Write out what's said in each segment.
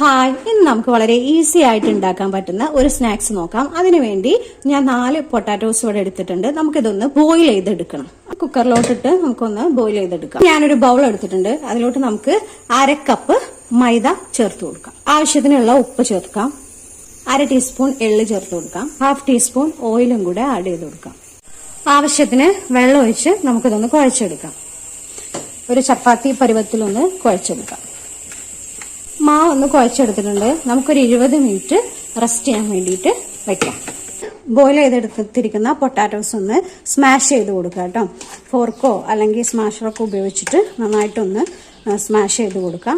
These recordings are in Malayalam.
ഹായ്, ഇന്ന് നമുക്ക് വളരെ ഈസി ആയിട്ട് ഉണ്ടാക്കാൻ പറ്റുന്ന ഒരു സ്നാക്സ് നോക്കാം. അതിനുവേണ്ടി ഞാൻ 4 പൊട്ടാറ്റോസ് ഇവിടെ എടുത്തിട്ടുണ്ട്. നമുക്കിതൊന്ന് ബോയിൽ ചെയ്തെടുക്കണം. കുക്കറിലോട്ടിട്ട് നമുക്കൊന്ന് ബോയിൽ ചെയ്തെടുക്കാം. ഞാനൊരു ബൗൾ എടുത്തിട്ടുണ്ട്. അതിലോട്ട് നമുക്ക് 1/2 കപ്പ് മൈദ ചേർത്ത് കൊടുക്കാം. ആവശ്യത്തിനുള്ള ഉപ്പ് ചേർക്കാം. 1/2 ടീസ്പൂൺ എള്ള് ചേർത്ത് കൊടുക്കാം. 1/2 ടീസ്പൂൺ ഓയിലും കൂടെ ആഡ് ചെയ്ത് കൊടുക്കാം. ആവശ്യത്തിന് വെള്ളം ഒഴിച്ച് നമുക്കിതൊന്ന് കുഴച്ചെടുക്കാം. ഒരു ചപ്പാത്തി പരുവത്തിലൊന്ന് കുഴച്ചെടുക്കാം. മാവ് ഒന്ന് കുഴച്ചെടുത്തിട്ടുണ്ട്. നമുക്കൊരു 20 മിനിറ്റ് റെസ്റ്റ് ചെയ്യാൻ വേണ്ടിയിട്ട് വെക്കാം. ബോയിൽ ചെയ്തെടുത്തിരിക്കുന്ന പൊട്ടാറ്റോസ് ഒന്ന് സ്മാഷ് ചെയ്ത് കൊടുക്കുക കേട്ടോ. ഫോർക്കോ അല്ലെങ്കിൽ സ്മാഷറൊക്കെ ഉപയോഗിച്ചിട്ട് നന്നായിട്ടൊന്ന് സ്മാഷ് ചെയ്ത് കൊടുക്കാം.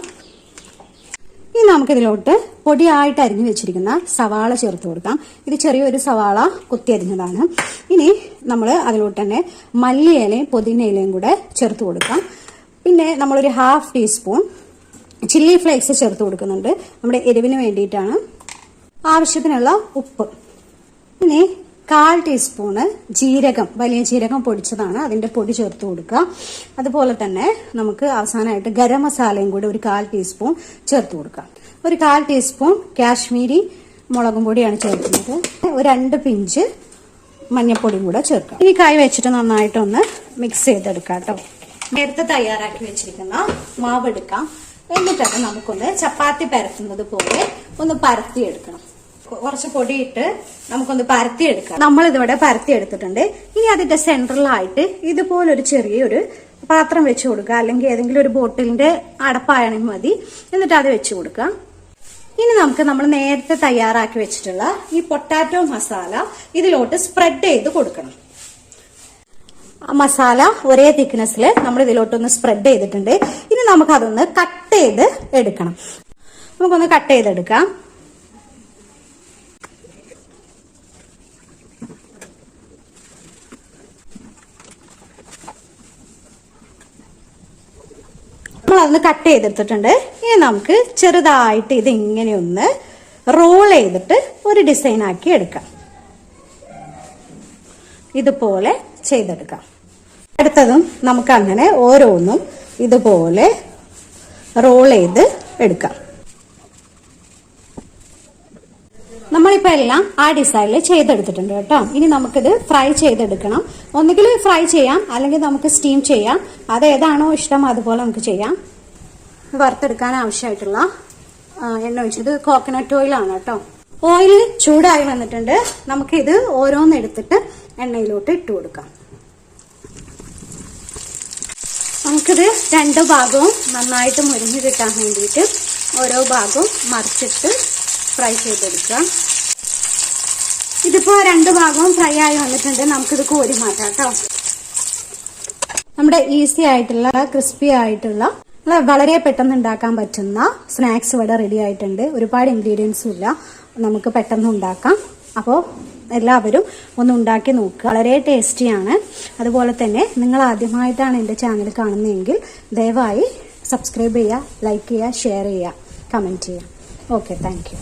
ഇനി നമുക്കിതിലോട്ട് പൊടിയായിട്ട് അരിഞ്ഞു വെച്ചിരിക്കുന്ന സവാള ചേർത്ത് കൊടുക്കാം. ഇത് ചെറിയൊരു സവാള കുത്തി അരിഞ്ഞതാണ്. ഇനി നമ്മൾ അതിലോട്ട് തന്നെ മല്ലിയിലയും പുതിനയിലയും കൂടെ ചേർത്ത് കൊടുക്കാം. പിന്നെ നമ്മളൊരു 1/2 ടീസ്പൂൺ ചില്ലി ഫ്ലേക്സ് ചേർത്ത് കൊടുക്കുന്നുണ്ട്. നമ്മുടെ എരിവിന് വേണ്ടിയിട്ടാണ്. ആവശ്യത്തിനുള്ള ഉപ്പ്. ഇനി 1/4 ടീസ്പൂണ് ജീരകം, വലിയ ജീരകം പൊടിച്ചതാണ്, അതിന്റെ പൊടി ചേർത്ത് കൊടുക്കുക. അതുപോലെ തന്നെ നമുക്ക് അവസാനമായിട്ട് ഗരം മസാലയും കൂടി ഒരു 1/4 ടീസ്പൂൺ ചേർത്ത് കൊടുക്കാം. ഒരു 1/4 ടീസ്പൂൺ കാശ്മീരി മുളകും പൊടിയാണ് ചേർക്കുന്നത്. ഒരു 2 പിഞ്ച് മഞ്ഞൾപ്പൊടിയും കൂടെ ചേർക്കാം. ഇനി കൈ വെച്ചിട്ട് നന്നായിട്ടൊന്ന് മിക്സ് ചെയ്തെടുക്കാം കേട്ടോ. നേരത്തെ തയ്യാറാക്കി വെച്ചിരിക്കുന്ന മാവ് എടുക്കാം. എന്നിട്ടൊക്കെ നമുക്കൊന്ന് ചപ്പാത്തി പരത്തുന്നത് പോലെ ഒന്ന് പരത്തിയെടുക്കണം. കുറച്ച് പൊടിയിട്ട് നമുക്കൊന്ന് പരത്തിയെടുക്കാം. നമ്മളിതിവിടെ പരത്തിയെടുത്തിട്ടുണ്ട്. ഇനി അതിന്റെ സെൻട്രലായിട്ട് ഇതുപോലൊരു ചെറിയൊരു പാത്രം വെച്ച് കൊടുക്കുക. അല്ലെങ്കിൽ ഏതെങ്കിലും ഒരു ബോട്ടിലിന്റെ അടപ്പായാണെങ്കിൽ മതി. എന്നിട്ട് അത് വെച്ച് കൊടുക്കുക. ഇനി നമുക്ക് നമ്മൾ നേരത്തെ തയ്യാറാക്കി വെച്ചിട്ടുള്ള ഈ പൊട്ടാറ്റോ മസാല ഇതിലോട്ട് സ്പ്രെഡ് ചെയ്ത് കൊടുക്കണം. മസാല ഒരേ തിക്നെസ്സിൽ നമ്മൾ ഇതിലോട്ടൊന്ന് സ്പ്രെഡ് ചെയ്തിട്ടുണ്ട്. ഇനി നമുക്ക് അതൊന്ന് കട്ട് ചെയ്ത് എടുക്കണം. നമുക്കൊന്ന് കട്ട് ചെയ്തെടുക്കാം. നമ്മളതൊന്ന് കട്ട് ചെയ്തെടുത്തിട്ടുണ്ട്. ഇനി നമുക്ക് ചെറുതായിട്ട് ഇത് ഇങ്ങനെയൊന്ന് റോൾ ചെയ്തിട്ട് ഒരു ഡിസൈൻ ആക്കി എടുക്കാം. ഇതുപോലെ ചെയ്തെടുക്കാം. അടുത്തതും നമുക്ക് അങ്ങനെ ഓരോന്നും ഇതുപോലെ റോൾ ചെയ്ത് എടുക്കാം. നമ്മളിപ്പോ എല്ലാം ആ ഡിസൈനിൽ ചെയ്തെടുത്തിട്ടുണ്ട് കേട്ടോ. ഇനി നമുക്കിത് ഫ്രൈ ചെയ്തെടുക്കണം. ഒന്നുകിൽ ഫ്രൈ ചെയ്യാം, അല്ലെങ്കിൽ നമുക്ക് സ്റ്റീം ചെയ്യാം. അത് ഏതാണോ ഇഷ്ടം അതുപോലെ നമുക്ക് ചെയ്യാം. വറുത്തെടുക്കാൻ ആവശ്യമായിട്ടുള്ള എണ്ണ ഒഴിച്ചത് കോക്കനട്ട് ഓയിലാണ് കേട്ടോ. ഓയിൽ ചൂടായി വന്നിട്ടുണ്ട്. നമുക്കിത് ഓരോന്നെടുത്തിട്ട് എണ്ണയിലോട്ട് ഇട്ട് കൊടുക്കാം. നമുക്കിത് 2 ഭാഗവും നന്നായിട്ട് മുരിഞ്ഞ് കിട്ടാൻ വേണ്ടിയിട്ട് ഓരോ ഭാഗവും മറിച്ചിട്ട് ഫ്രൈ ചെയ്തെടുക്കാം. ഇതിപ്പോ 2 ഭാഗവും ഫ്രൈ ആയി വന്നിട്ടുണ്ട്. നമുക്കിത് കോരി മാറ്റാം കേട്ടോ. നമ്മുടെ ഈസി ആയിട്ടുള്ള ക്രിസ്പി ആയിട്ടുള്ള വളരെ പെട്ടെന്ന് ഉണ്ടാക്കാൻ പറ്റുന്ന സ്നാക്സ് ഇവിടെ റെഡി ആയിട്ടുണ്ട്. ഒരുപാട് ഇൻഗ്രീഡിയൻസും ഇല്ല, നമുക്ക് പെട്ടെന്ന് ഉണ്ടാക്കാം. അപ്പോൾ എല്ലാവരും ഒന്ന് ഉണ്ടാക്കി നോക്കുക. വളരെ ടേസ്റ്റിയാണ്. അതുപോലെ തന്നെ നിങ്ങൾ ആദ്യമായിട്ടാണ് എൻ്റെ ചാനൽ കാണുന്നതെങ്കിൽ ദയവായി സബ്സ്ക്രൈബ് ചെയ്യുക, ലൈക്ക് ചെയ്യുക, ഷെയർ ചെയ്യുക, കമൻറ്റ് ചെയ്യുക. Okay, thank you.